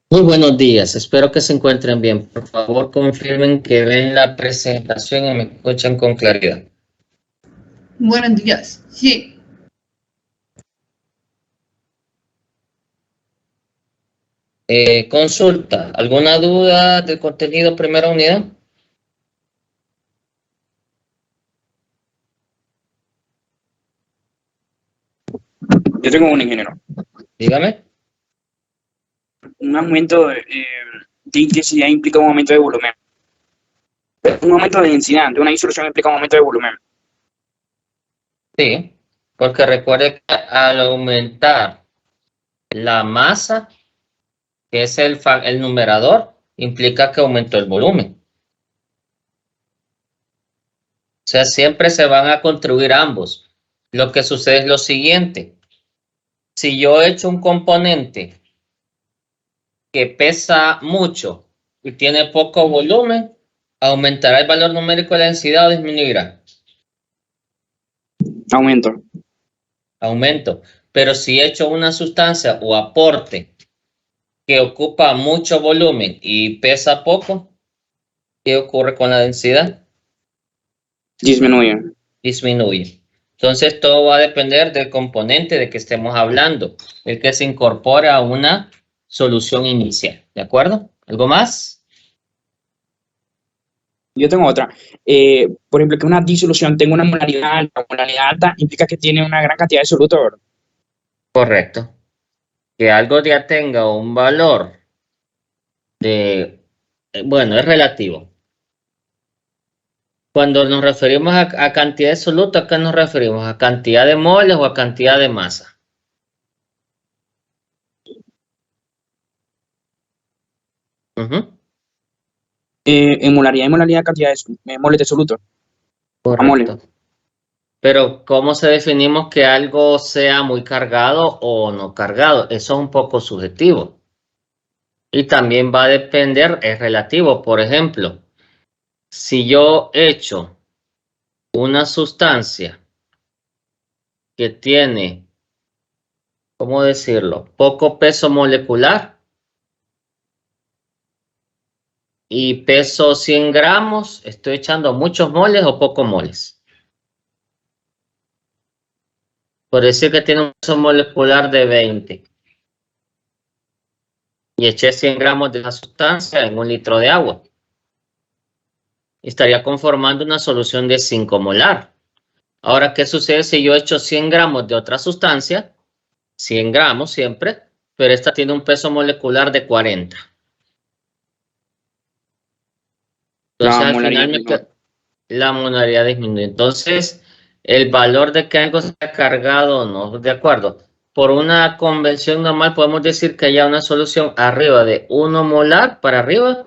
Muy buenos días, espero que se encuentren bien. Por favor, confirmen que ven la presentación y me escuchan con claridad. Buenos días. Sí, Consulta, ¿alguna duda del contenido primera unidad? Yo tengo un ingeniero. Dígame. Un aumento de intensidad implica un aumento de volumen. Un aumento de densidad de una disolución implica un aumento de volumen. Sí, porque recuerde que al aumentar la masa, que es el numerador, implica que aumentó el volumen. O sea, siempre se van a contribuir ambos. Lo que sucede es lo siguiente. Si yo he hecho un componente que pesa mucho y tiene poco volumen, ¿aumentará el valor numérico de la densidad o disminuirá? Aumento. Aumento. Pero si he hecho una sustancia o aporte que ocupa mucho volumen y pesa poco, ¿qué ocurre con la densidad? Disminuye. Disminuye. Entonces todo va a depender del componente de que estemos hablando, el que se incorpora a una solución inicial. ¿De acuerdo? ¿Algo más? Yo tengo otra. Por ejemplo, que una disolución tenga una molaridad alta. Molaridad alta implica que tiene una gran cantidad de soluto, ¿verdad? Correcto. Que algo ya tenga un valor de, bueno, es relativo. Cuando nos referimos a cantidad de soluto, ¿a qué nos referimos? ¿A cantidad de moles o a cantidad de masa? Ujú. En molaridad cantidad de moles de soluto. A mole. Correcto. Pero ¿cómo se definimos que algo sea muy cargado o no cargado? Eso es un poco subjetivo. Y también va a depender, es relativo. Por ejemplo, si yo echo una sustancia que tiene, ¿cómo decirlo? Poco peso molecular y peso 100 gramos, ¿estoy echando muchos moles o pocos moles? Por decir que tiene un peso molecular de 20 y eché 100 gramos de la sustancia en un litro de agua. Estaría conformando una solución de 5 molar. Ahora, ¿qué sucede si yo echo 100 gramos de otra sustancia? 100 gramos siempre, pero esta tiene un peso molecular de 40. Entonces, La al molaridad final menor. la molaridad disminuye. Entonces, el valor de que algo sea cargado o no, de acuerdo. Por una convención normal podemos decir que haya una solución arriba de 1 molar para arriba,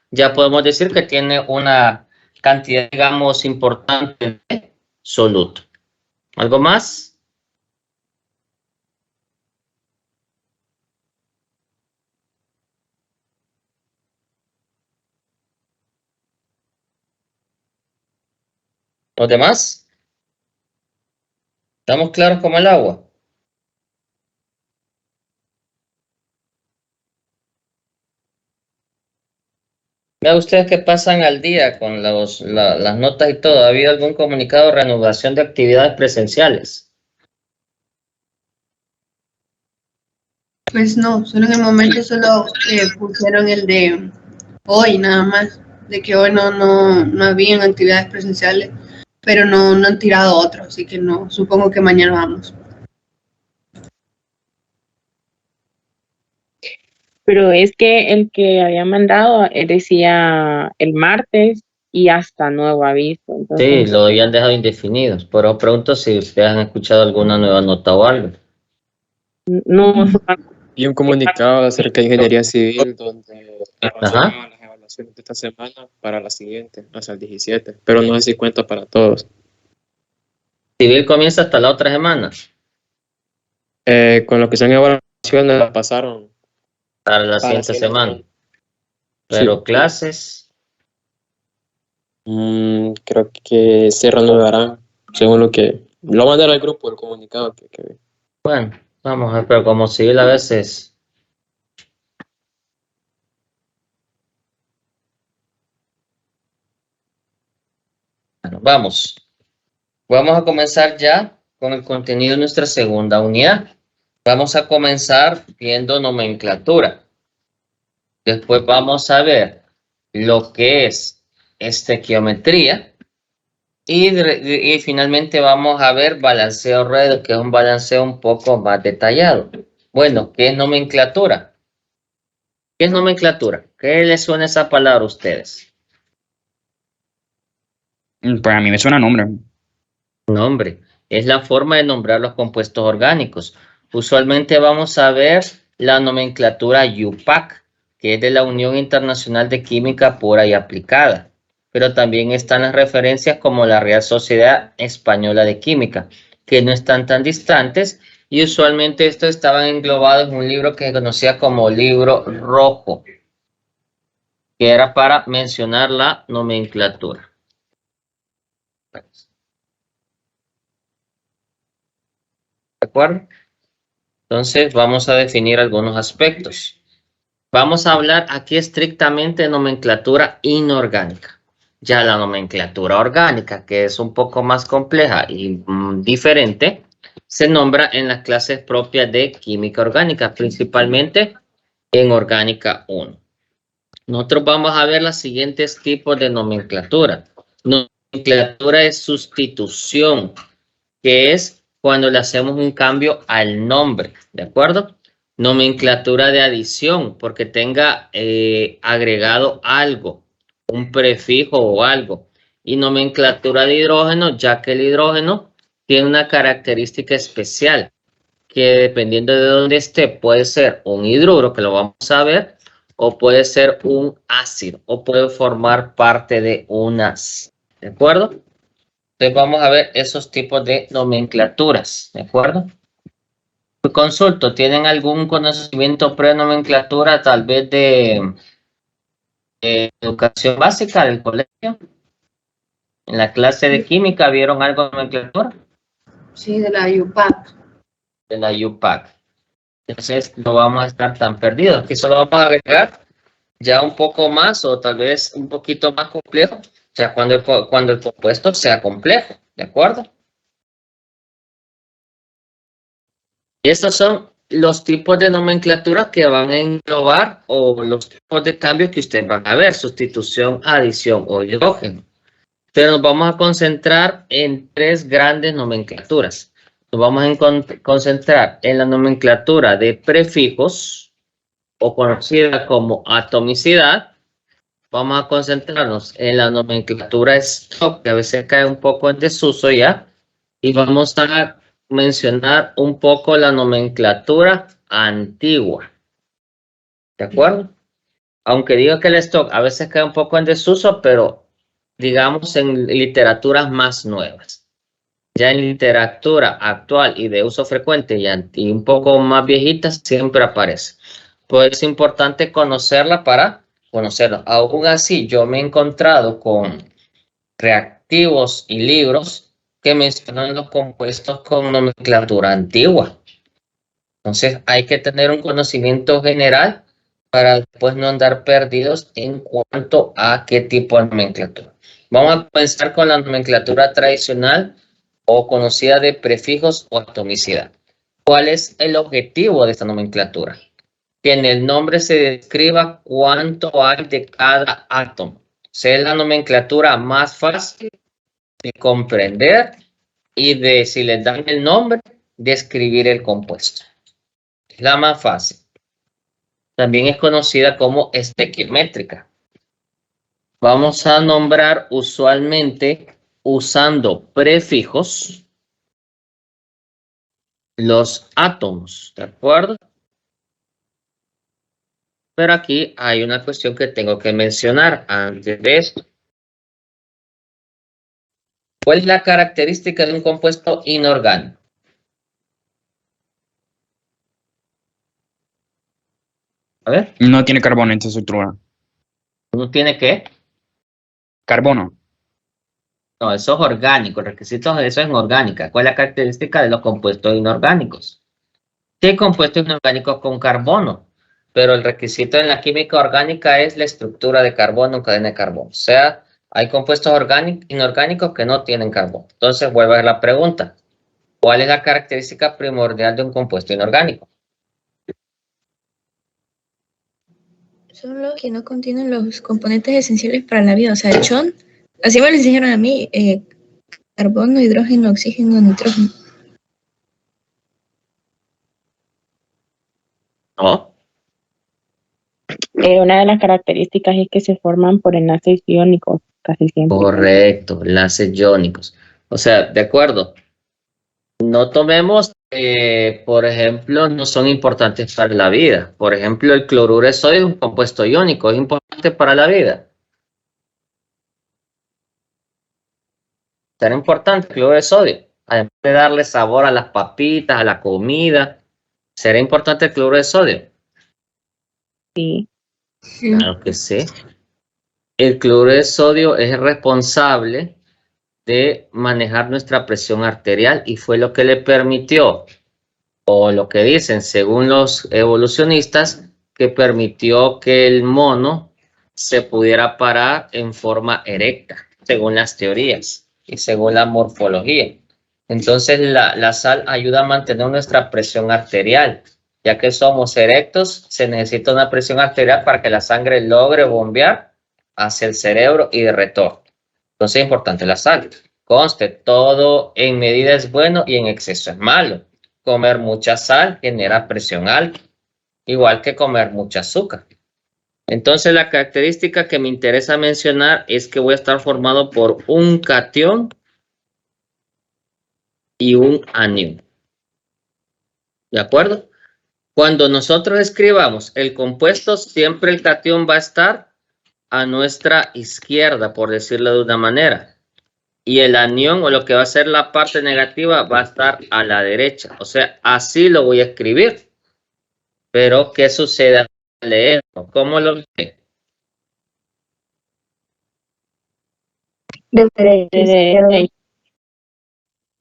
ya podemos decir que tiene una cantidad, digamos, importante de soluto. ¿Algo más? ¿Los demás? ¿Estamos claros como el agua? Vea ustedes que pasan al día con las notas y todo. ¿Ha habido algún comunicado de reanudación de actividades presenciales? pues no, solo en el momento solo pusieron el de hoy nada más, de que hoy no habían actividades presenciales, pero no han tirado otro, así que no, supongo que mañana vamos. Pero es que el que había mandado decía el martes y hasta nuevo aviso. Sí, Entonces, lo habían dejado indefinidos, pero pregunto si ustedes han escuchado alguna nueva nota o algo. no, Y un comunicado acerca de ingeniería civil donde Ajá. avanzaban las evaluaciones de esta semana para la siguiente, hasta el 17, pero no sé si cuenta para todos. Civil comienza hasta la otra semana, Con lo que son evaluaciones la pasaron para la para la siguiente siguiente semana. semana. Pero Sí, clases, creo que se reanudarán, según lo que lo mandaron al grupo, el comunicado que vi. bueno, vamos a ver, pero como civil a veces Bueno, vamos a comenzar ya con el contenido de nuestra segunda unidad. Vamos a comenzar viendo nomenclatura. Después vamos a ver lo que es estequiometría. Y finalmente vamos a ver balanceo redo, que es un balanceo un poco más detallado. Bueno, ¿qué es nomenclatura? ¿Qué es nomenclatura? ¿Qué les suena esa palabra a ustedes? Pues a mí me suena nombre. Nombre. Es la forma de nombrar los compuestos orgánicos. Usualmente vamos a ver la nomenclatura UPAC, que es de la Unión Internacional de Química Pura y Aplicada. Pero también están las referencias como la Real Sociedad Española de Química, que no están tan distantes y usualmente estos estaban englobados en un libro que se conocía como libro rojo, que era para mencionar la nomenclatura. ¿De acuerdo? Entonces vamos a definir algunos aspectos. Vamos a hablar aquí estrictamente de nomenclatura inorgánica. Ya la nomenclatura orgánica, que es un poco más compleja y diferente, se nombra en las clases propias de química orgánica, principalmente en orgánica 1. Nosotros vamos a ver los siguientes tipos de nomenclatura. Nomenclatura de sustitución, que es cuando le hacemos un cambio al nombre, ¿de acuerdo? Nomenclatura de adición, porque tenga agregado algo, un prefijo o algo. Y nomenclatura de hidrógeno, ya que el hidrógeno tiene una característica especial, que dependiendo de dónde esté, puede ser un hidruro, que lo vamos a ver, o puede ser un ácido, o puede formar parte de unas, ¿de acuerdo? Entonces vamos a ver esos tipos de nomenclaturas, ¿de acuerdo? Consulto, ¿tienen algún conocimiento pre-nomenclatura, tal vez de educación básica del colegio? ¿En la clase de química vieron algo de nomenclatura? Sí, de la UPAC. De la UPAC. Entonces no vamos a estar tan perdidos. Aquí solo vamos a agregar ya un poco más o tal vez un poquito más complejo, o sea, cuando el compuesto sea complejo, ¿de acuerdo? Y estos son los tipos de nomenclatura que van a englobar o los tipos de cambios que ustedes van a ver, sustitución, adición o hidrógeno. Pero nos vamos a concentrar en tres grandes nomenclaturas. Nos vamos a concentrar en la nomenclatura de prefijos o conocida como atomicidad. Vamos a concentrarnos en la nomenclatura stock, que a veces cae un poco en desuso ya. Y vamos a mencionar un poco la nomenclatura antigua. ¿De acuerdo? Aunque digo que el stock a veces cae un poco en desuso, pero digamos en literaturas más nuevas. Ya en literatura actual y de uso frecuente y un poco más viejitas siempre aparece. Pues es importante conocerla para conocerla. Aún así, yo me he encontrado con reactivos y libros que mencionan los compuestos con nomenclatura antigua. Entonces hay que tener un conocimiento general para después no andar perdidos en cuanto a qué tipo de nomenclatura. Vamos a comenzar con la nomenclatura tradicional o conocida de prefijos o atomicidad. ¿Cuál es el objetivo de esta nomenclatura? Que en el nombre se describa cuánto hay de cada átomo. Es la nomenclatura más fácil de comprender y de, si les dan el nombre, describir el compuesto. Es la más fácil. También es conocida como estequiométrica. Vamos a nombrar usualmente usando prefijos los átomos, ¿de acuerdo? Pero aquí hay una cuestión que tengo que mencionar antes de esto. ¿Cuál es la característica de un compuesto inorgánico? A ver. No tiene carbono en su estructura. ¿No tiene qué? Carbono. No, eso es orgánico. El requisito de eso es en orgánica. ¿Cuál es la característica de los compuestos inorgánicos? Sí, hay compuestos inorgánicos con carbono, pero el requisito en la química orgánica es la estructura de carbono en cadena de carbono. O sea, Hay compuestos inorgánicos que no tienen carbono. Entonces vuelvo a ver la pregunta. ¿Cuál es la característica primordial de un compuesto inorgánico? Son los que no contienen los componentes esenciales para la vida. O sea, John, así me lo enseñaron a mí, carbono, hidrógeno, oxígeno, nitrógeno. ¿No? Una de las características es que se forman por enlaces iónicos, casi siempre. Correcto, enlaces iónicos. O sea, de acuerdo. No tomemos, por ejemplo, no son importantes para la vida. Por ejemplo, el cloruro de sodio es un compuesto iónico, es importante para la vida. Será importante el cloruro de sodio. Además de darle sabor a las papitas, a la comida, ¿será importante el cloruro de sodio? Sí. Claro que sí. El cloruro de sodio es responsable de manejar nuestra presión arterial y fue lo que le permitió, o lo que dicen según los evolucionistas, que permitió que el mono se pudiera parar en forma erecta, según las teorías y según la morfología. Entonces la sal ayuda a mantener nuestra presión arterial. Ya que somos erectos, se necesita una presión arterial para que la sangre logre bombear hacia el cerebro y de retorno. Entonces es importante la sal. Conste, todo en medida es bueno y en exceso es malo. Comer mucha sal genera presión alta, igual que comer mucha azúcar. Entonces la característica que me interesa mencionar es que voy a estar formado por un catión y un anión. ¿De acuerdo? Cuando nosotros escribamos el compuesto, siempre el catión va a estar a nuestra izquierda, por decirlo de una manera. Y el anión, o lo que va a ser la parte negativa, va a estar a la derecha. O sea, así lo voy a escribir. Pero, ¿qué sucede al leerlo? ¿Cómo lo lee? De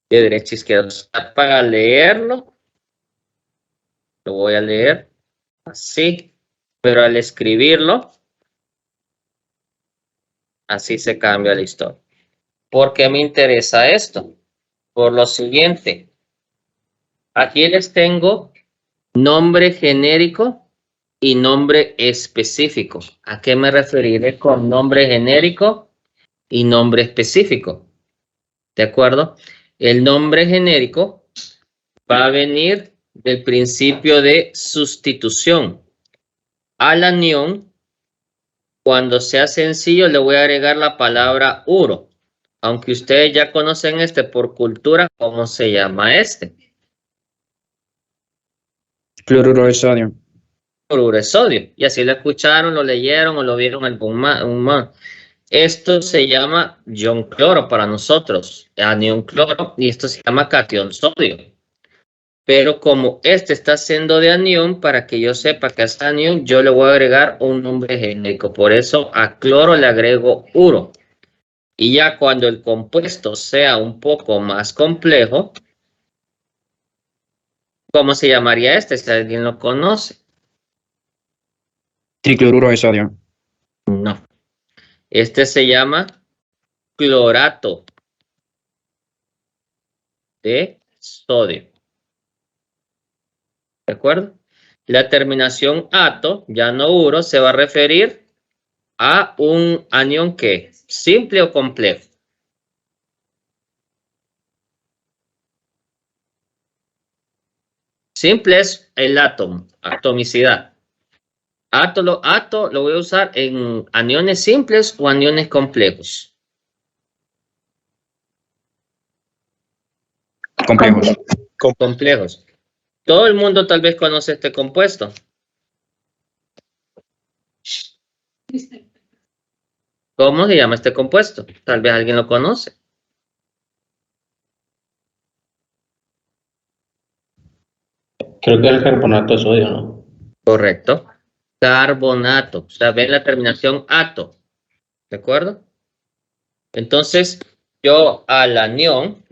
derecha a izquierda. Para leerlo, lo voy a leer así. Pero al escribirlo, así se cambia la historia. ¿Por qué me interesa esto? Por lo siguiente. Aquí les tengo nombre genérico y nombre específico. ¿A qué me referiré con nombre genérico y nombre específico? ¿De acuerdo? El nombre genérico va a venir del principio de sustitución. Al anión, cuando sea sencillo, le voy a agregar la palabra uro. Aunque ustedes ya conocen este por cultura, ¿cómo se llama este? Cloruro de sodio. Cloruro de sodio. Y así lo escucharon, lo leyeron o lo vieron algún más. Esto se llama ion cloro para nosotros, anión cloro, y esto se llama catión sodio. Pero como este está siendo de anión, para que yo sepa que es anión, yo le voy a agregar un nombre genérico. Por eso a cloro le agrego uro. Y ya cuando el compuesto sea un poco más complejo, ¿cómo se llamaría este? Si alguien lo conoce. Tricloruro de sodio. No. Este se llama clorato de sodio. ¿De acuerdo? La terminación ato, ya no uro, se va a referir a un anión que simple o complejo. Simple es el átomo, atomicidad. Ato lo voy a usar en aniones simples o aniones complejos. Complejos. Complejos. Todo el mundo tal vez conoce este compuesto. ¿Cómo se llama este compuesto? Tal vez alguien lo conoce. Creo que es el carbonato de sodio, ¿no? Correcto. Carbonato. O sea, ven la terminación ato. ¿De acuerdo? Entonces, yo al anión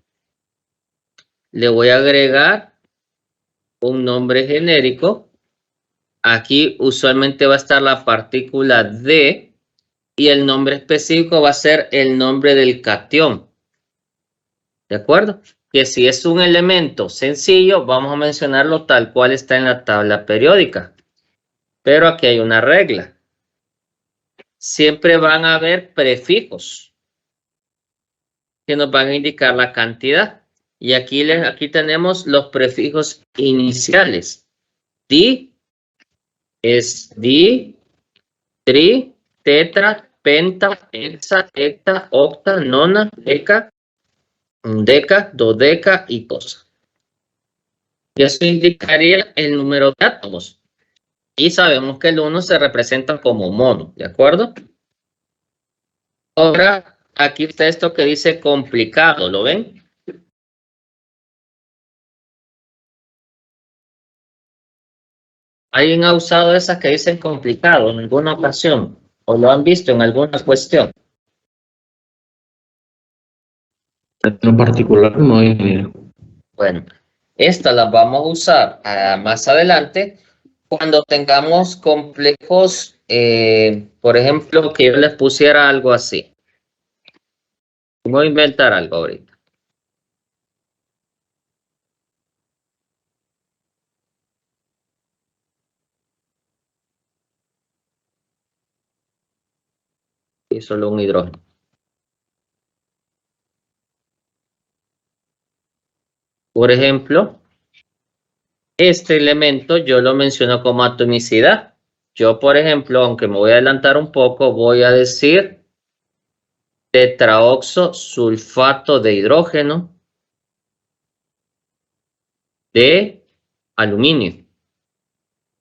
le voy a agregar un nombre genérico. Aquí usualmente va a estar la partícula D y el nombre específico va a ser el nombre del catión. ¿De acuerdo? Que si es un elemento sencillo, vamos a mencionarlo tal cual está en la tabla periódica. Pero aquí hay una regla. Siempre van a haber prefijos que nos van a indicar la cantidad. Y aquí tenemos los prefijos iniciales. Di es di, tri, tetra, penta, hexa, hecta, octa, nona, deca, deca, dodeca y cosa. Y eso indicaría el número de átomos. Y sabemos que el 1 se representa como mono, ¿de acuerdo? Ahora, aquí está esto que dice complicado, ¿lo ven? ¿Alguien ha usado esas que dicen complicado en alguna ocasión? ¿O lo han visto en alguna cuestión? En lo particular no hay idea. Bueno, estas las vamos a usar más adelante cuando tengamos complejos, por ejemplo, que yo les pusiera algo así. Voy a inventar algo ahorita. Y solo un hidrógeno. Por ejemplo, este elemento yo lo menciono como atomicidad. Yo, por ejemplo, aunque me voy a adelantar un poco, voy a decir tetraoxosulfato de hidrógeno de aluminio.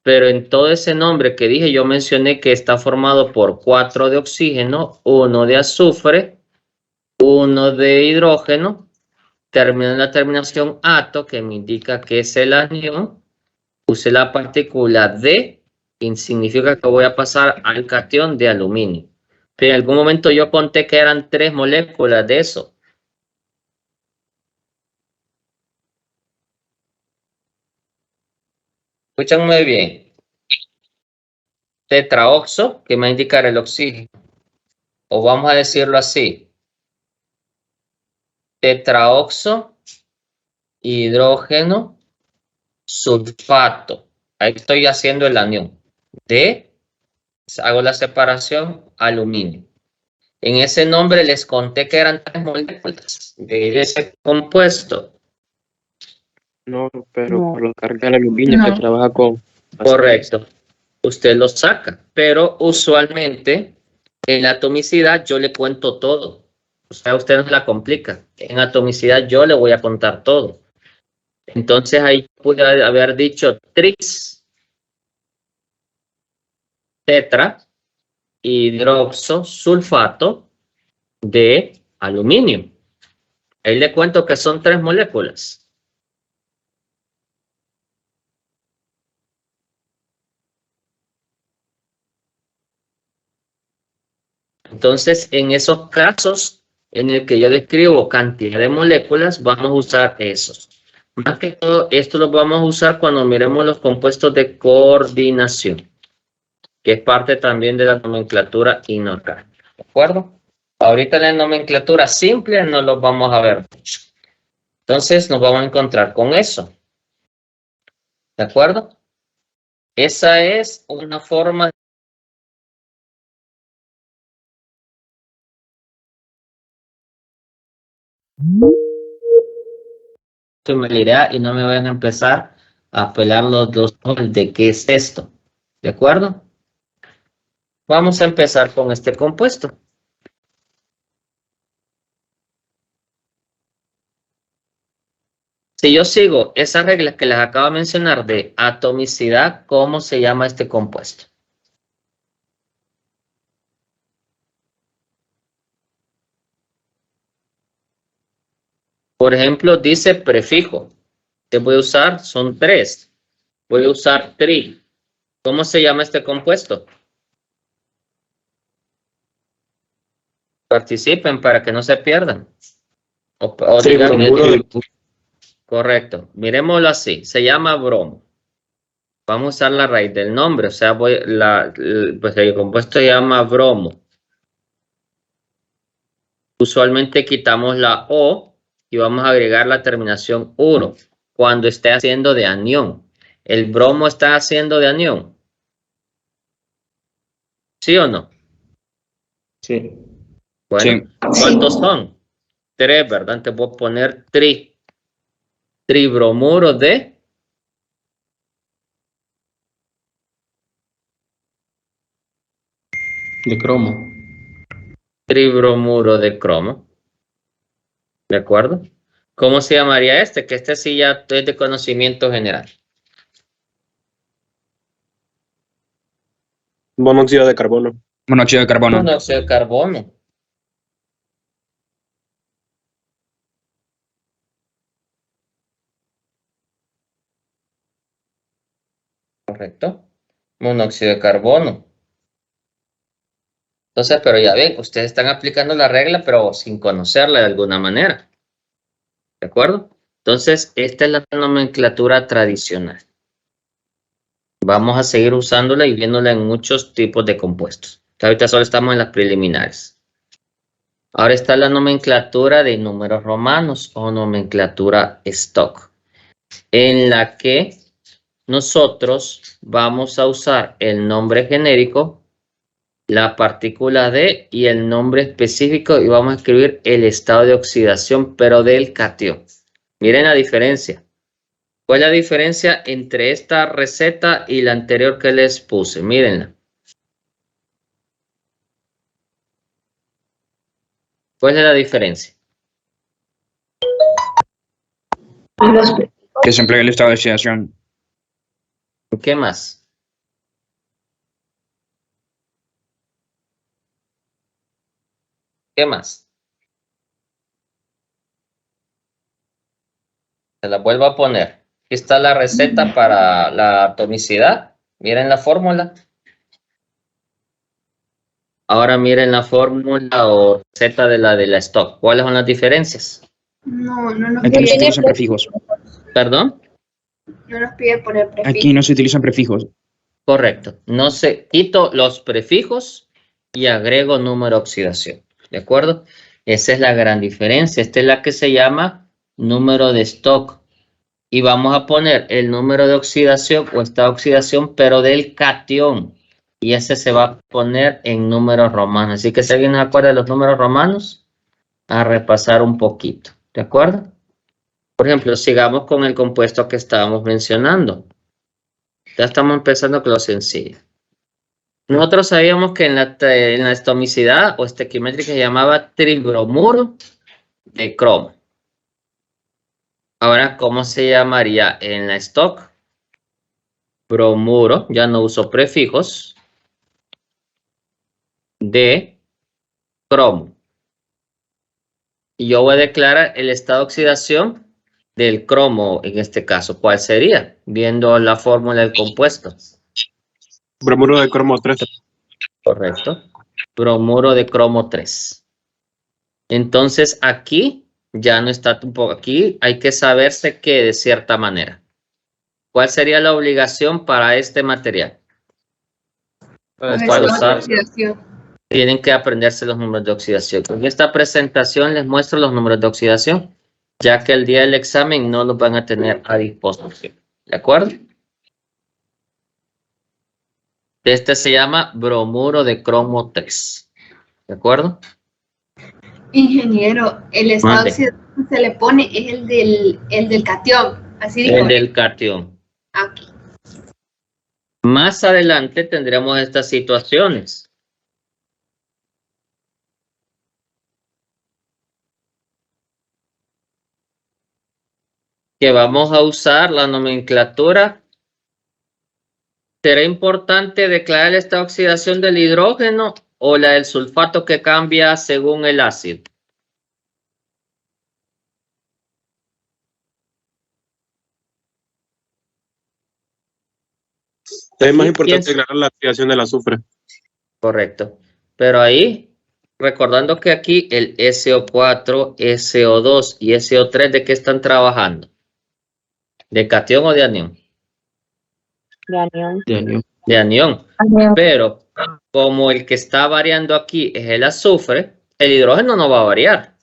Pero en todo ese nombre que dije, yo mencioné que está formado por 4 de oxígeno, 1 de azufre, 1 de hidrógeno, termina en la terminación ato, que me indica que es el anión. Puse la partícula D, que significa que voy a pasar al catión de aluminio. Pero en algún momento yo conté que eran 3 moléculas de eso. Escuchan muy bien. Tetraoxo, que me va a indicar el oxígeno. O vamos a decirlo así. Tetraoxo, hidrógeno, sulfato. Ahí estoy haciendo el anión. Hago la separación, aluminio. En ese nombre les conté que eran 3 moléculas de ese compuesto. No, pero No. por la carga del aluminio No. que trabaja con... Correcto. Usted lo saca, pero usualmente en la atomicidad yo le cuento todo. O sea, usted no la complica. En atomicidad yo le voy a contar todo. Entonces ahí pude haber dicho trix, tetra, hidroxosulfato de aluminio. Ahí le cuento que son 3 moléculas. Entonces, en esos casos en el que yo describo cantidad de moléculas, vamos a usar esos. Más que todo, esto lo vamos a usar cuando miremos los compuestos de coordinación, que es parte también de la nomenclatura inorgánica. ¿De acuerdo? Ahorita en la nomenclatura simple no los vamos a ver mucho. Entonces, nos vamos a encontrar con eso. ¿De acuerdo? Esa es una forma de familiaridad y no me vayan a empezar a pelar los dos de qué es esto. ¿De acuerdo? Vamos a empezar con este compuesto. Si yo sigo esas reglas que les acabo de mencionar de atomicidad, ¿cómo se llama este compuesto? Por ejemplo, dice prefijo. ¿Qué voy a usar? Son 3. Voy a usar tri. ¿Cómo se llama este compuesto? Participen para que no se pierdan. O digan, correcto. Miremoslo así. Se llama bromo. Vamos a usar la raíz del nombre. O sea, pues el compuesto se llama bromo. Usualmente quitamos la O y vamos a agregar la terminación uro cuando esté haciendo de anión. ¿El bromo está haciendo de anión? ¿Sí o no? Sí. Bueno, Sí. ¿cuántos son? 3, ¿verdad? Te voy a poner tribromuro de cromo. tribromuro de cromo. ¿De acuerdo? ¿Cómo se llamaría este? Que este sí ya es de conocimiento general. Monóxido de carbono. Monóxido de carbono. Monóxido de carbono. Correcto. Monóxido de carbono. Entonces, pero ya ven, ustedes están aplicando la regla, pero sin conocerla de alguna manera. ¿De acuerdo? Entonces, esta es la nomenclatura tradicional. Vamos a seguir usándola y viéndola en muchos tipos de compuestos. Ahorita solo estamos en las preliminares. Ahora está la nomenclatura de números romanos o nomenclatura stock, en la que nosotros vamos a usar el nombre genérico, la partícula D y el nombre específico y vamos a escribir el estado de oxidación, pero del catión. Miren la diferencia. ¿Cuál es la diferencia entre esta receta y la anterior que les puse? Mírenla. ¿Cuál es la diferencia? Que se emplea el estado de oxidación. ¿Qué más? ¿Qué más? Se la vuelvo a poner. Aquí está la receta para la atomicidad. Miren la fórmula. Ahora miren la fórmula o receta de la stock. ¿Cuáles son las diferencias? No nos Aquí no se pide, utilizan prefijos. ¿Perdón? no nos pide poner prefijo. Aquí no se utilizan prefijos. Correcto. No sé, quito los prefijos y agrego número de oxidación. ¿De acuerdo? Esa es la gran diferencia. Esta es la que se llama número de stock. Y vamos a poner el número de oxidación o estado de oxidación, pero del catión. Y ese se va a poner en números romanos. Así que si alguien nos acuerda de los números romanos, a repasar un poquito. ¿De acuerdo? Por ejemplo, sigamos con el compuesto que estábamos mencionando. Ya estamos empezando con lo sencillo. Nosotros sabíamos que en la atomicidad o estequiométrica se llamaba tribromuro de cromo. Ahora, ¿cómo se llamaría en la stock? Bromuro, ya no uso prefijos, de cromo. Y yo voy a declarar el estado de oxidación del cromo en este caso. ¿Cuál sería? Viendo la fórmula del compuesto. Bromuro de cromo 3. Correcto. Bromuro de cromo 3. Entonces aquí ya no está un poco. Aquí hay que saberse qué de cierta manera. ¿Cuál sería la obligación para este material? Para usar, tienen que aprenderse los números de oxidación. En esta presentación les muestro los números de oxidación, ya que el día del examen no los van a tener a disposición. ¿De acuerdo? Este se llama bromuro de cromo 3. ¿De acuerdo? Ingeniero, el estado Mande. oxidativo se le pone es el del catión. Así dijo. El del catión. Aquí. Más adelante tendremos estas situaciones. Que vamos a usar la nomenclatura. ¿Será importante declarar el estado de oxidación del hidrógeno o la del sulfato que cambia según el ácido? Es más importante declarar la oxidación del azufre. Correcto. Pero ahí, recordando que aquí el SO4, SO2 y SO3, ¿de qué están trabajando? ¿De catión o de anión? De anión. De anión. Pero como el que está variando aquí es el azufre, el hidrógeno no va a variar.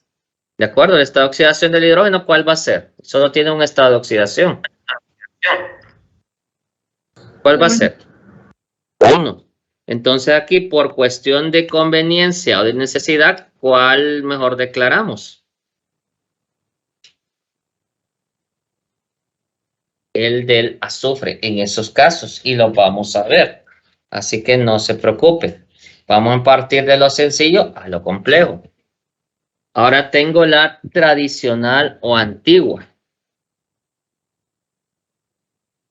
¿De acuerdo? El estado de oxidación del hidrógeno, ¿cuál va a ser? Solo tiene un estado de oxidación. ¿Cuál va a ser? 1. Entonces aquí, por cuestión de conveniencia o de necesidad, ¿cuál mejor declaramos? El del azufre en esos casos, y lo vamos a ver. Así que no se preocupe. Vamos a partir de lo sencillo a lo complejo. Ahora tengo la tradicional o antigua.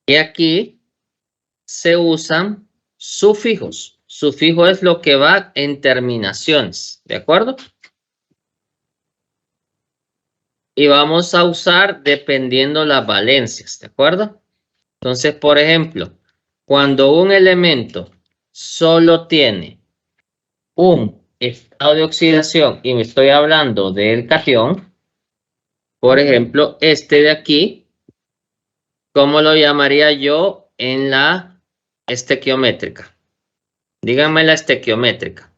Y aquí se usan sufijos. Sufijo es lo que va en terminaciones, ¿de acuerdo? Y vamos a usar dependiendo las valencias, ¿de acuerdo? Entonces, por ejemplo, cuando un elemento solo tiene un estado de oxidación y me estoy hablando del catión, por ejemplo, este de aquí, ¿cómo lo llamaría yo en la estequiométrica? Díganme la estequiométrica.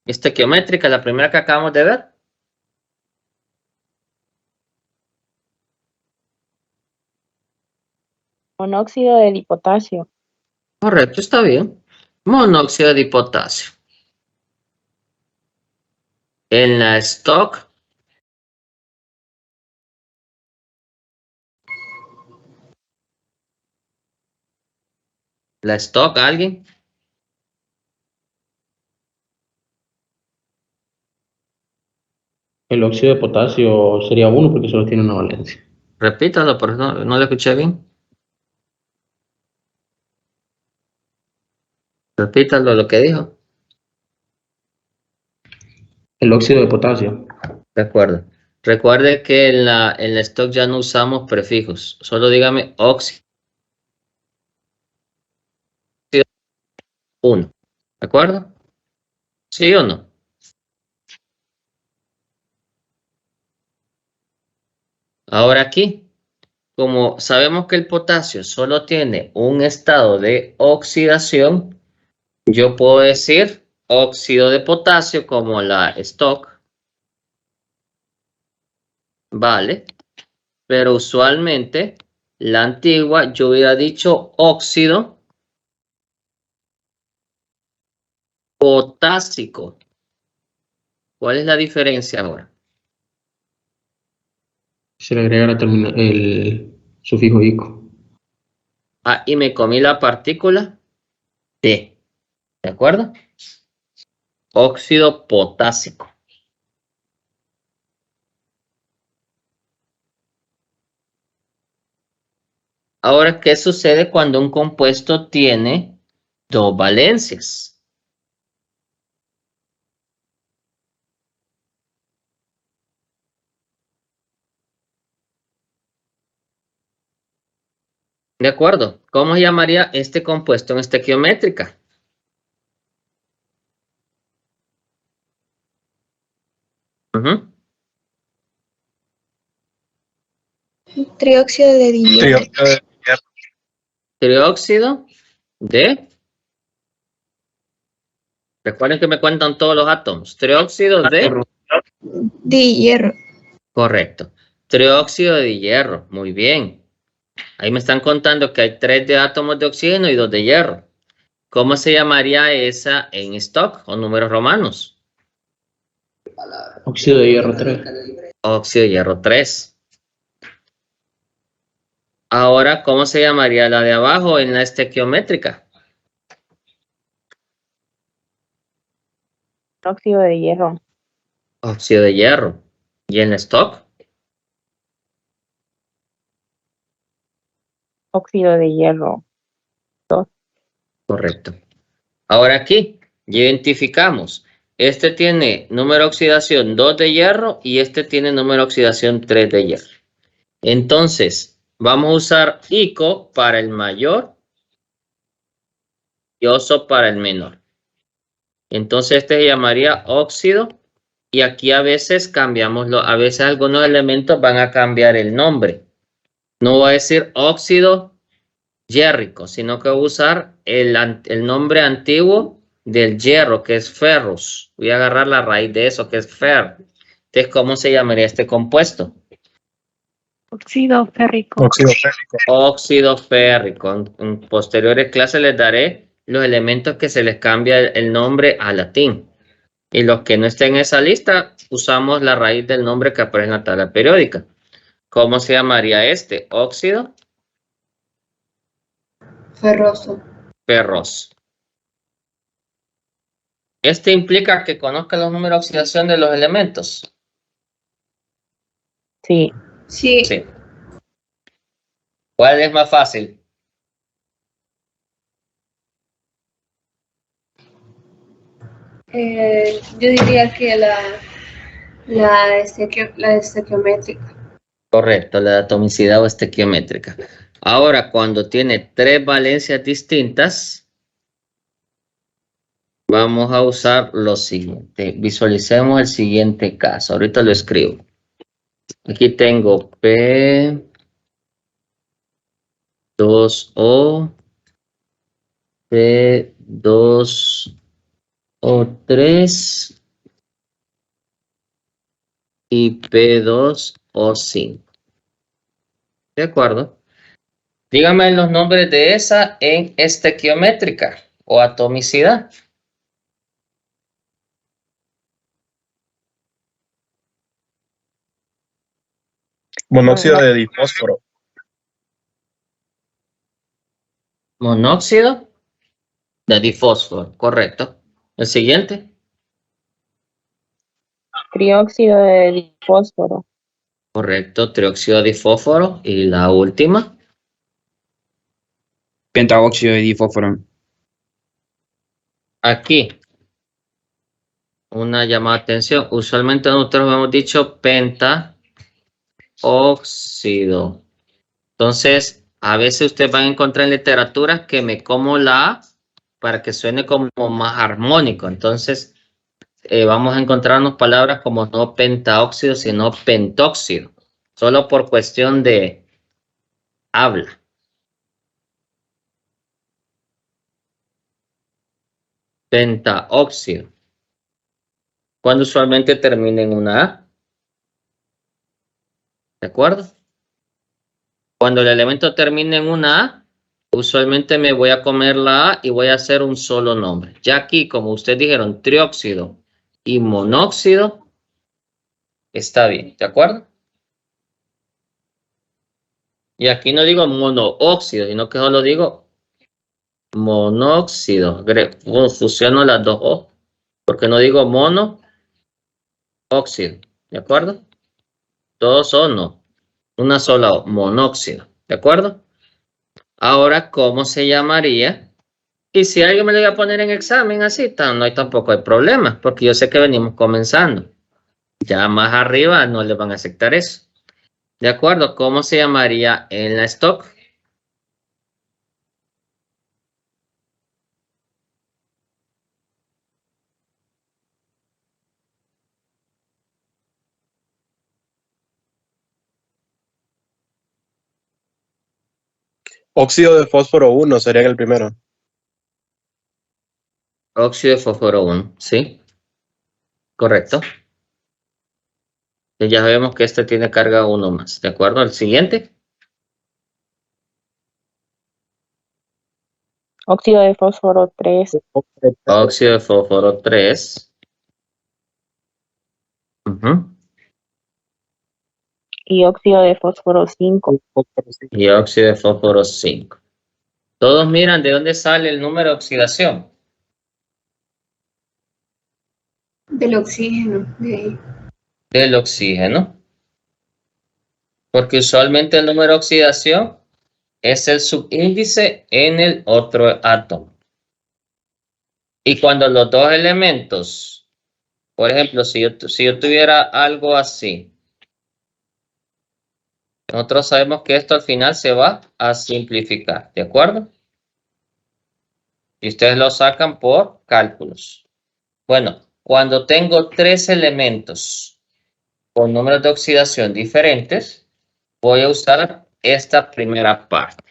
Estequiométrica, la primera que acabamos de ver. Monóxido de dipotasio. Correcto, está bien. Monóxido de potasio. En la stock. ¿La stock alguien? El óxido de potasio sería 1 porque solo tiene una valencia. Repítalo, porque no lo escuché bien. Repítalo lo que dijo. El óxido de potasio. De acuerdo. Recuerde que en la stock ya no usamos prefijos. Solo dígame óxido 1. ¿De acuerdo? ¿Sí o no? Ahora aquí, como sabemos que el potasio solo tiene un estado de oxidación, yo puedo decir óxido de potasio como la stock. Vale. Pero usualmente la antigua yo hubiera dicho óxido potásico. ¿Cuál es la diferencia ahora? Se le agrega el sufijo ico. Ah, y me comí la partícula D. ¿De acuerdo? Óxido potásico. Ahora, ¿qué sucede cuando un compuesto tiene dos valencias? ¿De acuerdo? ¿Cómo se llamaría este compuesto en estequiométrica? Trióxido de hierro. Trióxido de... Recuerden que me cuentan todos los átomos. Trióxido de... De hierro. Correcto. Trióxido de hierro. Muy bien. Ahí me están contando que hay 3 de átomos de oxígeno y 2 de hierro. ¿Cómo se llamaría esa en stock o números romanos? Óxido de hierro 3. Óxido de hierro 3. Ahora, ¿cómo se llamaría la de abajo en la estequiométrica? Óxido de hierro. Óxido de hierro. ¿Y en stock? Óxido de hierro. Correcto. Ahora aquí, identificamos. Este tiene número de oxidación 2 de hierro y este tiene número de oxidación 3 de hierro. Entonces, vamos a usar ICO para el mayor y OSO para el menor. Entonces, este se llamaría óxido y aquí a veces cambiamos, a veces algunos elementos van a cambiar el nombre. No voy a decir óxido Hierrico, sino que voy a usar el nombre antiguo del hierro, que es ferrous. Voy a agarrar la raíz de eso, que es fer. Entonces, ¿cómo se llamaría este compuesto? Óxido férrico. Óxido férrico. En posteriores clases les daré los elementos que se les cambia el nombre a latín. Y los que no estén en esa lista, usamos la raíz del nombre que aparece en la tabla periódica. ¿Cómo se llamaría este? Óxido Ferroso. ferroso. Este implica que conozca los números de oxidación de los elementos. Sí. Sí. Sí. ¿Cuál es más fácil? Yo diría que la estequiométrica. Correcto, la atomicidad o estequiométrica. Ahora, cuando tiene 3 valencias distintas, vamos a usar lo siguiente. Visualicemos el siguiente caso. Ahorita lo escribo. Aquí tengo P2O, P2O3 y P2O5. ¿De acuerdo? Dígame los nombres de esa en estequiométrica o atomicidad. Monóxido de difósforo. Monóxido de difósforo, correcto. El siguiente. Trióxido de fósforo. Correcto, trióxido de difósforo. Y la última. Pentaóxido de difósforo. Aquí. Una llamada de atención. Usualmente nosotros hemos dicho pentaóxido. Entonces, a veces ustedes van a encontrar en literatura que me como la A para que suene como más armónico. Entonces, vamos a encontrarnos palabras como no pentaóxido, sino pentóxido. Solo por cuestión de habla. Pentaóxido. Cuando usualmente termina en una A. ¿De acuerdo? Cuando el elemento termine en una A, usualmente me voy a comer la A y voy a hacer un solo nombre. Ya aquí, como ustedes dijeron, trióxido y monóxido, está bien, ¿de acuerdo? Y aquí no digo monóxido, sino que solo digo monóxido. Fusiono las dos O, porque no digo monóxido, ¿de acuerdo? Todos son no, una sola O, monóxido, ¿de acuerdo? Ahora, ¿cómo se llamaría? Y si alguien me lo iba a poner en examen así, no hay tampoco hay problema, porque yo sé que venimos comenzando. Ya más arriba no le van a aceptar eso. ¿De acuerdo? ¿Cómo se llamaría en la stock? Óxido de fósforo 1 sería el primero. Óxido de fósforo 1, ¿sí? Correcto. Y ya sabemos que este tiene carga 1 más. ¿De acuerdo? El siguiente. Óxido de fósforo 3. Óxido de fósforo 3. Y óxido de fósforo 5. Y óxido de fósforo 5. Todos miran de dónde sale el número de oxidación. Del oxígeno. Del oxígeno. Porque usualmente el número de oxidación es el subíndice en el otro átomo. Y cuando los dos elementos, por ejemplo, si yo tuviera algo así, nosotros sabemos que esto al final se va a simplificar, ¿de acuerdo? Y ustedes lo sacan por cálculos. Bueno, cuando tengo 3 elementos con números de oxidación diferentes, voy a usar esta primera parte.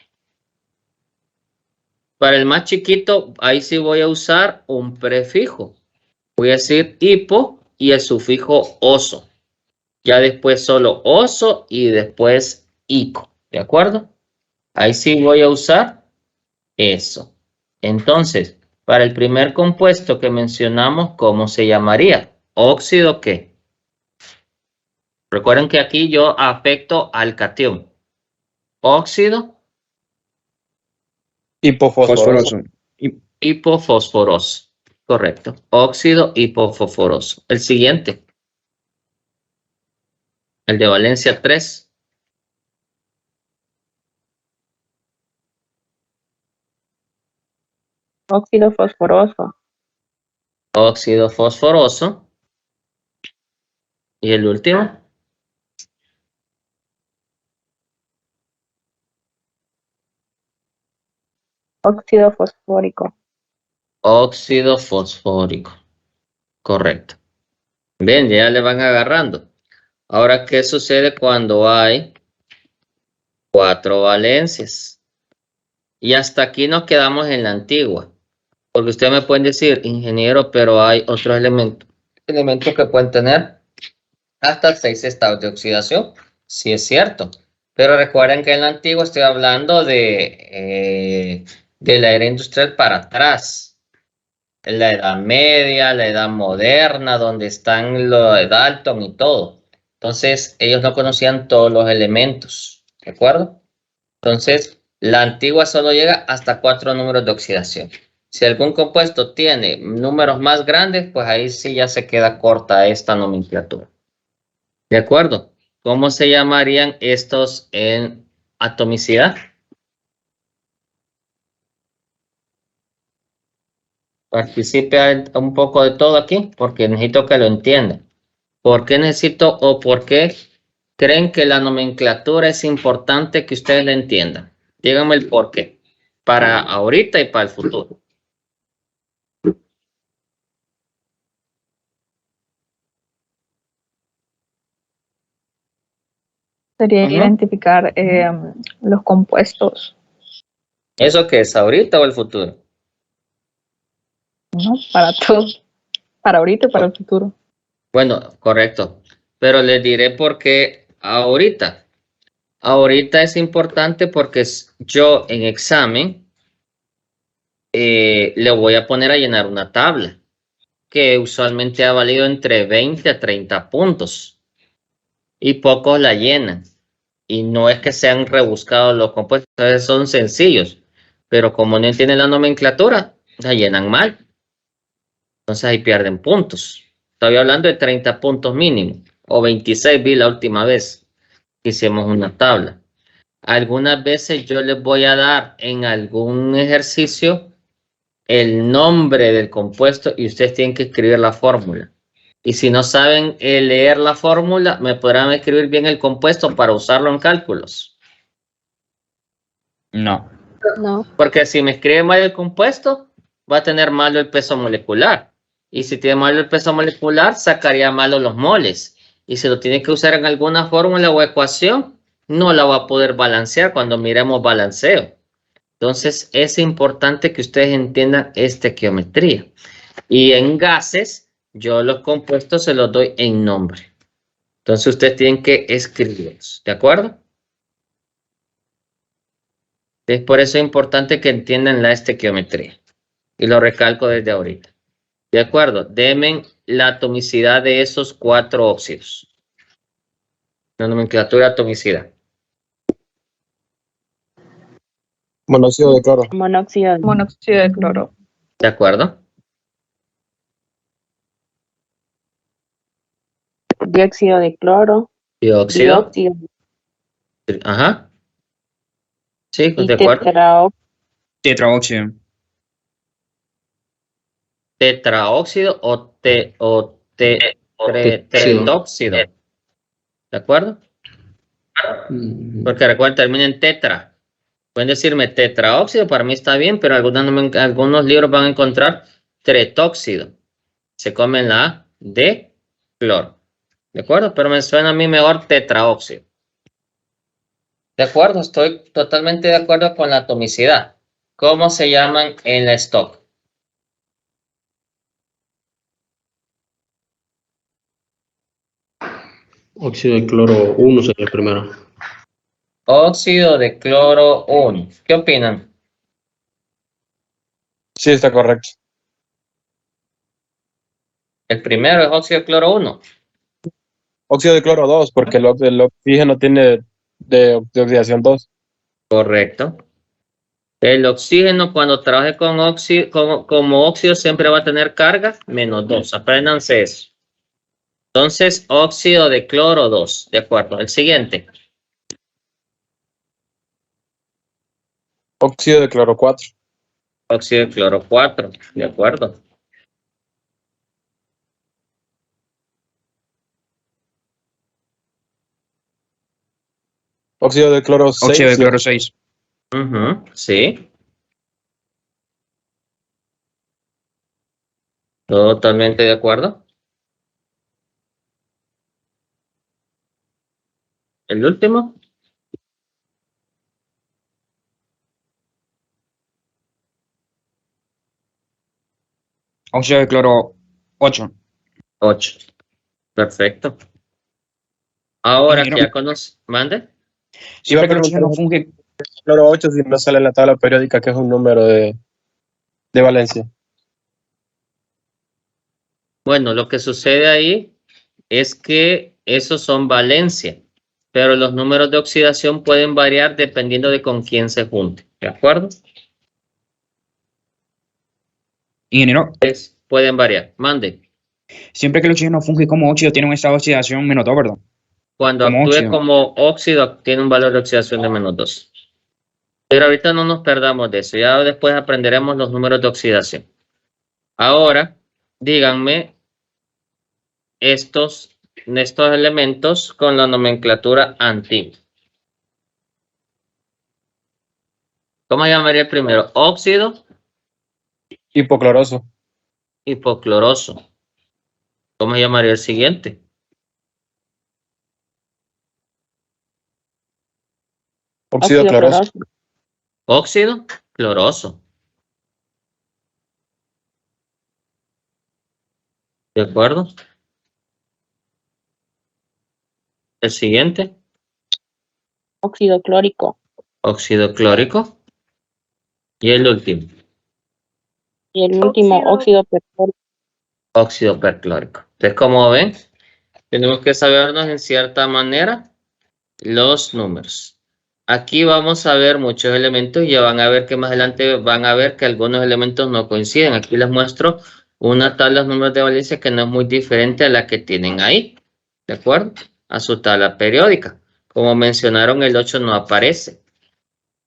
Para el más chiquito, ahí sí voy a usar un prefijo. Voy a decir hipo y el sufijo oso. Ya después solo oso y después ico. ¿De acuerdo? Ahí sí voy a usar eso. Entonces, para el primer compuesto que mencionamos, ¿cómo se llamaría? ¿Óxido qué? Recuerden que aquí yo afecto al catión. Óxido Hipofosforoso. hipofosforoso. Correcto. Óxido hipofosforoso. El siguiente. El de valencia 3. Óxido fosforoso. Óxido fosforoso. Y el último. Óxido fosfórico. Óxido fosfórico. Correcto. Bien, ya le van agarrando. Ahora, ¿qué sucede cuando hay 4 valencias? Y hasta aquí nos quedamos en la antigua. Porque ustedes me pueden decir, ingeniero, pero hay otros elementos que pueden tener hasta 6 estados de oxidación. Sí es cierto. Pero recuerden que en la antigua estoy hablando de la era industrial para atrás. La edad media, la edad moderna, donde están los de Dalton y todo. Entonces, ellos no conocían todos los elementos. ¿De acuerdo? Entonces, la antigua solo llega hasta 4 números de oxidación. Si algún compuesto tiene números más grandes, pues ahí sí ya se queda corta esta nomenclatura. ¿De acuerdo? ¿Cómo se llamarían estos en atomicidad? Participe un poco de todo aquí, porque necesito que lo entiendan. ¿Por qué necesito o por qué creen que la nomenclatura es importante que ustedes la entiendan? Díganme el por qué. Para ahorita y para el futuro. Sería Ujú. identificar los compuestos, ¿Eso qué es? ¿Ahorita o el futuro? ¿no? Para todo, para ahorita y para el futuro. Bueno, correcto. Pero les diré por qué ahorita. Ahorita es importante porque yo en examen le voy a poner a llenar una tabla que usualmente ha valido entre 20 a 30 puntos y pocos la llenan. Y no es que sean rebuscados los compuestos, son sencillos, pero como no entienden la nomenclatura, la llenan mal. Entonces ahí pierden puntos. Estoy hablando de 30 puntos mínimo, o 26 vi la última vez que hicimos una tabla. Algunas veces yo les voy a dar en algún ejercicio el nombre del compuesto y ustedes tienen que escribir la fórmula. Y si no saben leer la fórmula, me podrán escribir bien el compuesto para usarlo en cálculos. No. No. Porque si me escribe mal el compuesto, va a tener malo el peso molecular. Y si tiene malo el peso molecular, sacaría malo los moles. Y si lo tiene que usar en alguna fórmula o ecuación, no la va a poder balancear cuando miremos balanceo. Entonces, es importante que ustedes entiendan esta geometría. Y en gases, yo los compuestos se los doy en nombre. Entonces, ustedes tienen que escribirlos. ¿De acuerdo? Es por eso importante que entiendan la estequiometría. Y lo recalco desde ahorita. ¿De acuerdo? Denme la atomicidad de esos 4 óxidos. La nomenclatura atomicidad. Monóxido de cloro. Monóxido. Monóxido de cloro. ¿De acuerdo? Dióxido de cloro. Dióxido. Ajá. Sí, Y de acuerdo. Tetraóxido. Tetraóxido o tetóxido. ¿De acuerdo? Porque recuerden, termina en tetra. Pueden decirme tetraóxido, para mí está bien, pero algunos libros van a encontrar tretóxido. Se comen la A de cloro. ¿De acuerdo? Pero me suena a mí mejor tetraóxido. ¿De acuerdo? Estoy totalmente de acuerdo con la atomicidad. ¿Cómo se llaman en la stock? Óxido de cloro 1 sería el primero. Óxido de cloro 1. ¿Qué opinan? Sí, está correcto. El primero es óxido de cloro 1. Óxido de cloro 2, porque el oxígeno tiene de oxidación 2. Correcto. El oxígeno cuando trabaje con óxido, como óxido siempre va a tener carga -2. Apréndanse eso. Entonces, óxido de cloro 2. De acuerdo. El siguiente. Óxido de cloro 4. Óxido de cloro 4. De acuerdo. Óxido de cloro 6. Óxido de cloro 6. Sí. Totalmente de acuerdo. El último. Óxido de cloro 8. 8. Perfecto. Ahora que Ingeniero, ya conoce, mande. siempre que el oxígeno funge, Cloro 8 si no sale en la tabla periódica, que es un número de valencia. Bueno, lo que sucede ahí es que esos son valencia, pero los números de oxidación pueden variar dependiendo de con quién se junte. ¿De acuerdo? ingeniero, Pueden variar. Mande. siempre que el oxígeno funge como óxido tiene un estado de oxidación -2, ¿verdad? Cuando Como actúe óxido. como óxido, tiene un valor de oxidación de -2. Pero ahorita no nos perdamos de eso. Ya después aprenderemos los números de oxidación. Ahora, díganme estos elementos con la nomenclatura antigua. ¿Cómo llamaría el primero? Óxido Hipocloroso. hipocloroso. ¿Cómo llamaría el siguiente? Óxido cloroso. Óxido cloroso. ¿De acuerdo? El siguiente. Óxido clórico. Óxido clórico. Y el último. Y el último, óxido perclórico. Óxido perclórico. Entonces, como ven, tenemos que sabernos en cierta manera los números. Aquí vamos a ver muchos elementos y ya van a ver que más adelante van a ver que algunos elementos no coinciden. Aquí les muestro una tabla de números de valencia que no es muy diferente a la que tienen ahí, ¿de acuerdo? A su tabla periódica. Como mencionaron, el 8 no aparece.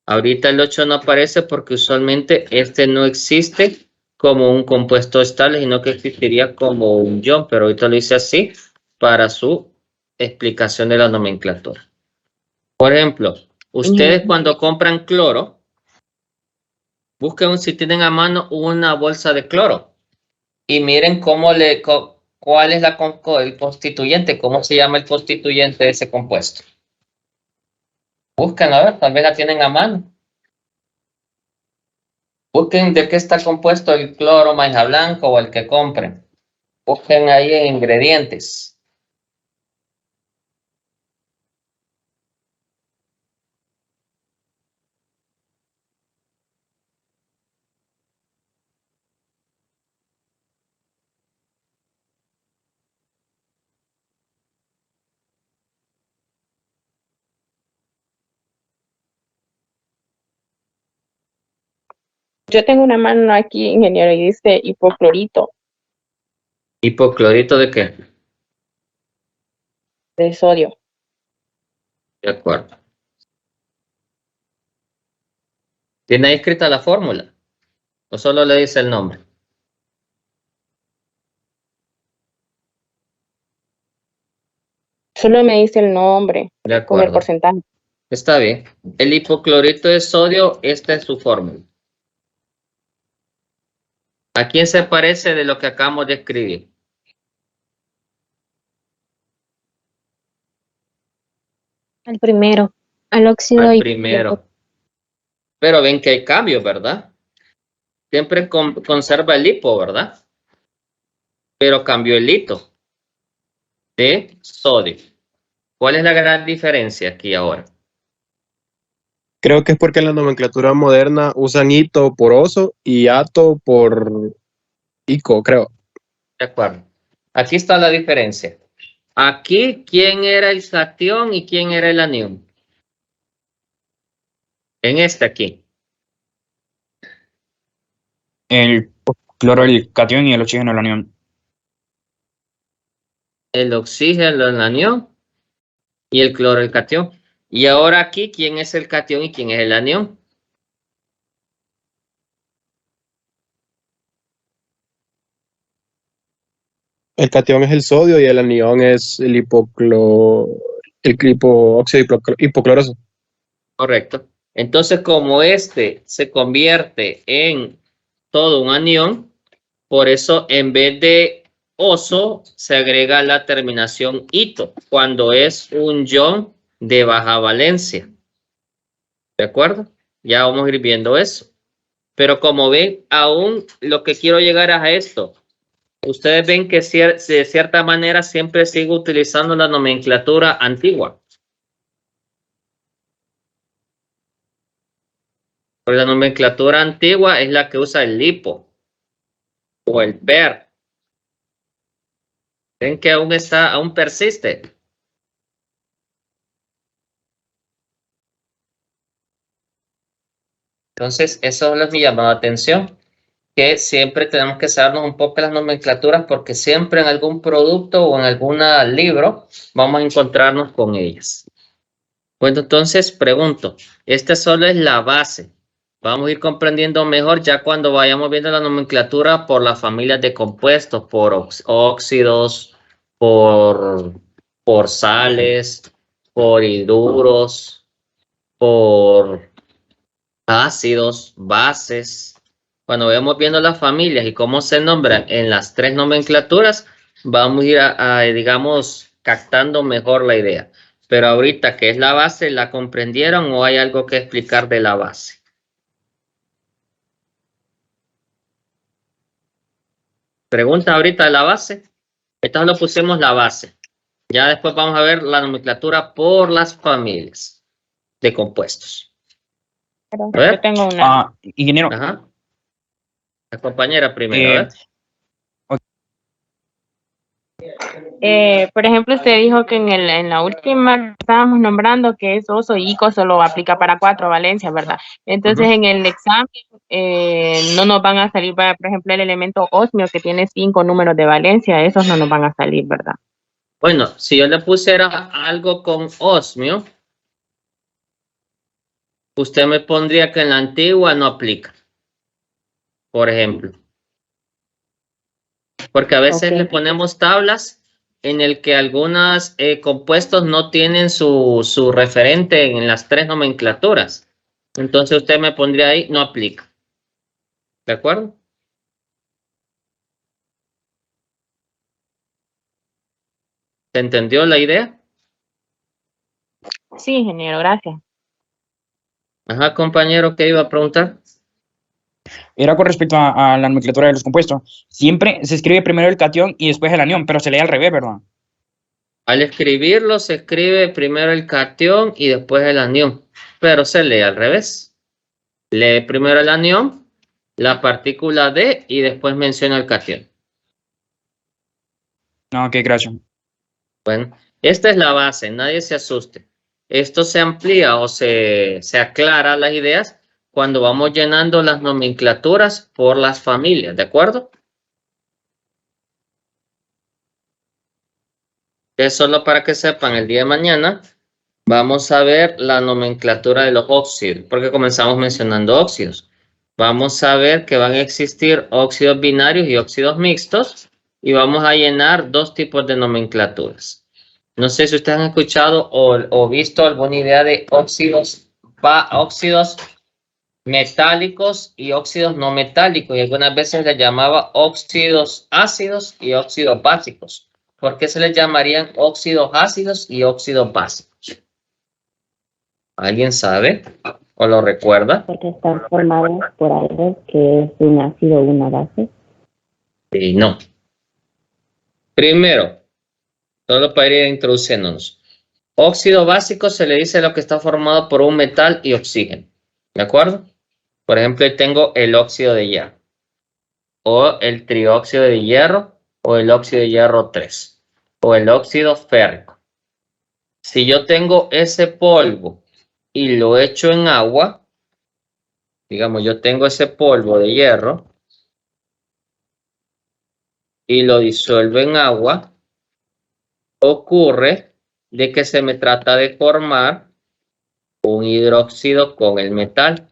Ahorita el 8 no aparece porque usualmente este no existe como un compuesto estable, sino que existiría como un ion, pero ahorita lo hice así para su explicación de la nomenclatura. Por ejemplo, ustedes cuando compran cloro, busquen si tienen a mano una bolsa de cloro y miren cuál es el constituyente, cómo se llama el constituyente de ese compuesto. Búsquenlo a ver, tal vez la tienen a mano. Busquen de qué está compuesto el cloro maíz blanco o el que compren. Busquen ahí en ingredientes. Yo tengo una mano aquí, ingeniero, y dice hipoclorito ¿Hipoclorito de qué? de sodio. De acuerdo. ¿Tiene ahí escrita la fórmula? ¿O solo le dice el nombre? Solo me dice el nombre De con el acuerdo. porcentaje. Está bien. El hipoclorito de sodio, esta es su fórmula. ¿A quién se parece de lo que acabamos de escribir? Al primero, al óxido Al hipoclorito. primero. Pero ven que hay cambios, ¿verdad? Siempre conserva el lipo, ¿verdad? Pero cambió el hito de sodio. ¿Cuál es la gran diferencia aquí ahora? Creo que es porque en la nomenclatura moderna usan hito por oso y ato por ico, creo. De acuerdo. Aquí está la diferencia. Aquí, ¿quién era el cation y quién era el anión? En este aquí. El cloro, el cation y el oxígeno, el anión. El oxígeno, el anión y el cloro, el cation. Y ahora aquí, ¿quién es el cation y quién es el anión? El cation es el sodio y el anión es el hipocloroso. Hipocloroso. Correcto. Entonces, como este se convierte en todo un anión, por eso en vez de oso se agrega la terminación ito cuando es un ion de baja valencia. ¿De acuerdo? Ya vamos a ir viendo eso. Pero como ven, aún lo que quiero llegar a esto. Ustedes ven que de cierta manera siempre sigo utilizando la nomenclatura antigua. Porque la nomenclatura antigua es la que usa el lipo o el PER. Ven que aún persiste. Entonces, eso es lo que me llamó la atención, que siempre tenemos que sabernos un poco las nomenclaturas porque siempre en algún producto o en algún libro vamos a encontrarnos con ellas. Bueno, entonces pregunto, esta solo es la base. Vamos a ir comprendiendo mejor ya cuando vayamos viendo la nomenclatura por las familias de compuestos, por óxidos, por sales, por hidruros, por ácidos, bases. Cuando vayamos viendo las familias y cómo se nombran en las tres nomenclaturas, vamos a ir digamos, captando mejor la idea. Pero ahorita, ¿qué es la base? ¿La comprendieron o hay algo que explicar de la base? Pregunta ahorita de la base. Entonces lo pusimos la base. Ya después vamos a ver la nomenclatura por las familias de compuestos. Pero yo tengo una. Ingeniero. Ajá. La compañera primero, a ver. Por ejemplo, usted dijo que en la última estábamos nombrando que es oso y ico solo aplica para 4 valencias, ¿verdad? Entonces, en el examen no nos van a salir, por ejemplo, el elemento osmio que tiene 5 números de valencia, esos no nos van a salir, ¿verdad? Bueno, si yo le pusiera algo con osmio, usted me pondría que en la antigua no aplica, por ejemplo. Porque a veces le ponemos tablas en el que algunos compuestos no tienen su referente en las tres nomenclaturas. Entonces usted me pondría ahí, no aplica. ¿De acuerdo? ¿Se entendió la idea? Sí, ingeniero, gracias. Ajá, compañero, ¿qué iba a preguntar? Era con respecto a la nomenclatura de los compuestos. Siempre se escribe primero el cation y después el anión, pero se lee al revés, ¿verdad? Al escribirlo se escribe primero el cation y después el anión, pero se lee al revés. Lee primero el anión, la partícula D y después menciona el cation. No, ok, gracias. Bueno, esta es la base, nadie se asuste. Esto se amplía o se aclara las ideas cuando vamos llenando las nomenclaturas por las familias, ¿de acuerdo? Es solo para que sepan, el día de mañana vamos a ver la nomenclatura de los óxidos, porque comenzamos mencionando óxidos. Vamos a ver que van a existir óxidos binarios y óxidos mixtos y vamos a llenar dos tipos de nomenclaturas. No sé si ustedes han escuchado o visto alguna idea de óxidos metálicos y óxidos no metálicos, y algunas veces les llamaba óxidos ácidos y óxidos básicos. ¿Por qué se les llamarían óxidos ácidos y óxidos básicos? ¿Alguien sabe? ¿O lo recuerda? Porque están formadas por algo que es un ácido o una base. Y no. Primero, solo para ir introduciéndonos. Óxido básico se le dice lo que está formado por un metal y oxígeno. ¿De acuerdo? Por ejemplo, ahí tengo el óxido de hierro. O el trióxido de hierro. O el óxido de hierro 3. O el óxido férrico. Si yo tengo ese polvo y lo echo en agua, digamos, yo tengo ese polvo de hierro y lo disuelvo en agua, ocurre de que se me trata de formar un hidróxido con el metal.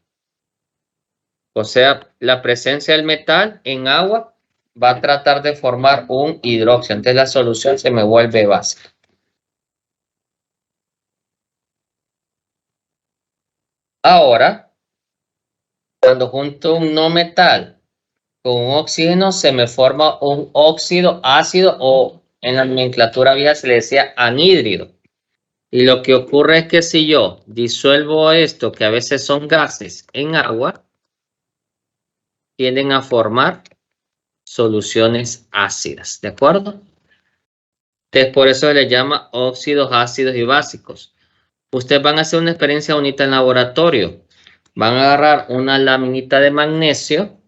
O sea, la presencia del metal en agua va a tratar de formar un hidróxido. Entonces la solución se me vuelve básica. Ahora, cuando junto un no metal con un oxígeno, se me forma un óxido ácido o en la nomenclatura vieja se le decía anhídrido. Y lo que ocurre es que si yo disuelvo esto, que a veces son gases, en agua, tienden a formar soluciones ácidas, ¿de acuerdo? Entonces, por eso se le llama óxidos ácidos y básicos. Ustedes van a hacer una experiencia bonita en laboratorio. Van a agarrar una laminita de magnesio,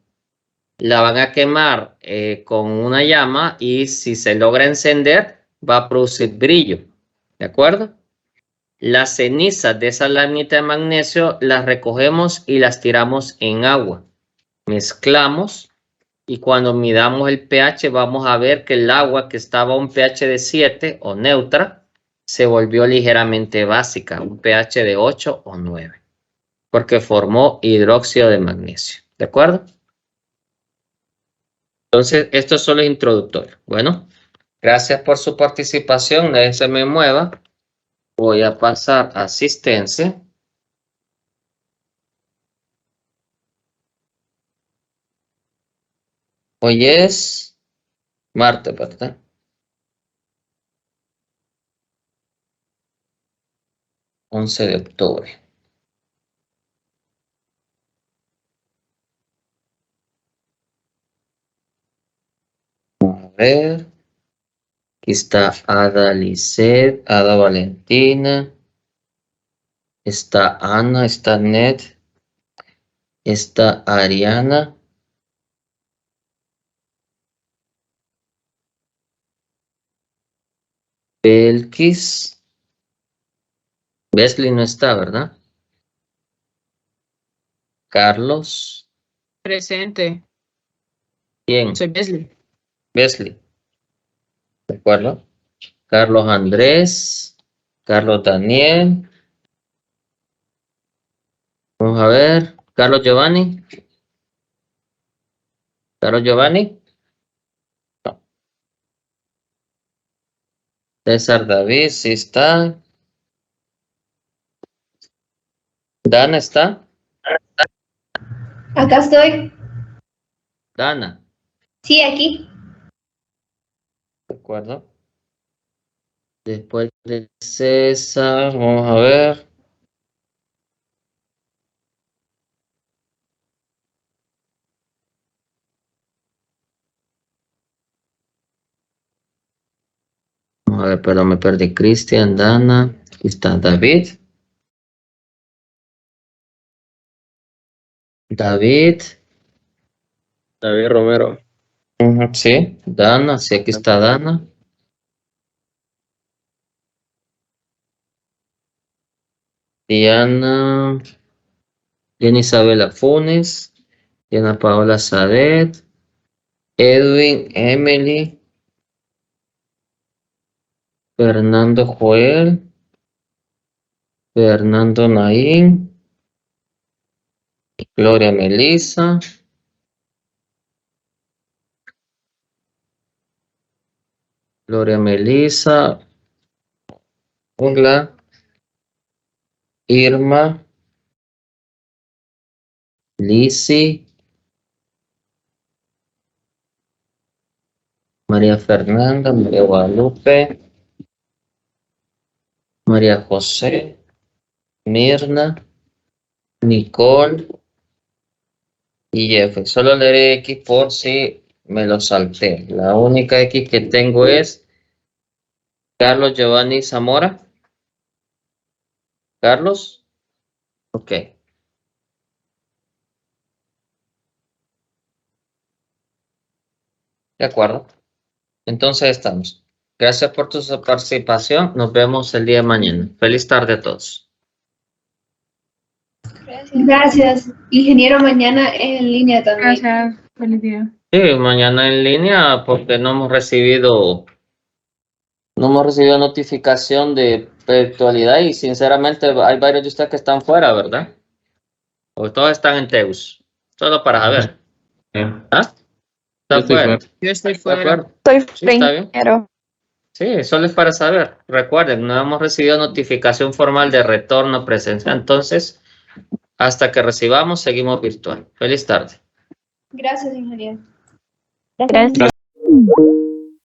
la van a quemar con una llama y si se logra encender, va a producir brillo, ¿de acuerdo? Las cenizas de esa laminita de magnesio las recogemos y las tiramos en agua. Mezclamos y cuando midamos el pH vamos a ver que el agua que estaba a un pH de 7 o neutra se volvió ligeramente básica, un pH de 8 o 9, porque formó hidróxido de magnesio. ¿De acuerdo? Entonces, esto solo es introductorio. Bueno, gracias por su participación. Nadie se me mueva. Voy a pasar a asistencia. Hoy es martes, ¿verdad? Once de octubre. Vamos a ver. Aquí está Ada Lisset, Ada Valentina. Está Ana, está Ned. Está Ariana. Belkis. Besley no está, ¿verdad? Carlos. Presente. ¿Quién? Soy Besley. Besley. ¿De acuerdo? Carlos Andrés. Carlos Daniel. Vamos a ver. Carlos Giovanni. Carlos Giovanni. No. César David, sí está. Dana está. Acá estoy. Dana. Sí, aquí. ¿De acuerdo? Después de César, vamos a ver. Vamos a ver, pero me perdí. Cristian, Dana. Aquí está David. David. David Romero. Sí, Dana. Sí, aquí está Dana. Diana. Diana Isabela Funes. Diana Paola Sadet. Edwin, Emily. Fernando Joel. Fernando Naín. Gloria Melissa. Gloria Melissa. Hola. Irma. Lizzy. María Fernanda. María Guadalupe. María José. Mirna. Nicole y Jeff. Solo leeré X por si me lo salté. La única X que tengo es Carlos Giovanni Zamora. Carlos. Ok. De acuerdo. Entonces estamos. Gracias por tu participación. Nos vemos el día de mañana. Feliz tarde a todos. Gracias. Ingeniero, mañana en línea también. Gracias. Feliz día. Sí, mañana en línea porque no hemos recibido notificación de virtualidad y sinceramente hay varios de ustedes que están fuera, ¿verdad? O todos están en Teus. Solo para saber. ¿Ah? ¿Está fuera? Yo estoy ¿De fuera. acuerdo? Estoy Sí, está bien. primero. Sí, solo es para saber. Recuerden, no hemos recibido notificación formal de retorno presencial. Entonces, hasta que recibamos, seguimos virtual. Feliz tarde. Gracias, ingeniero. Gracias.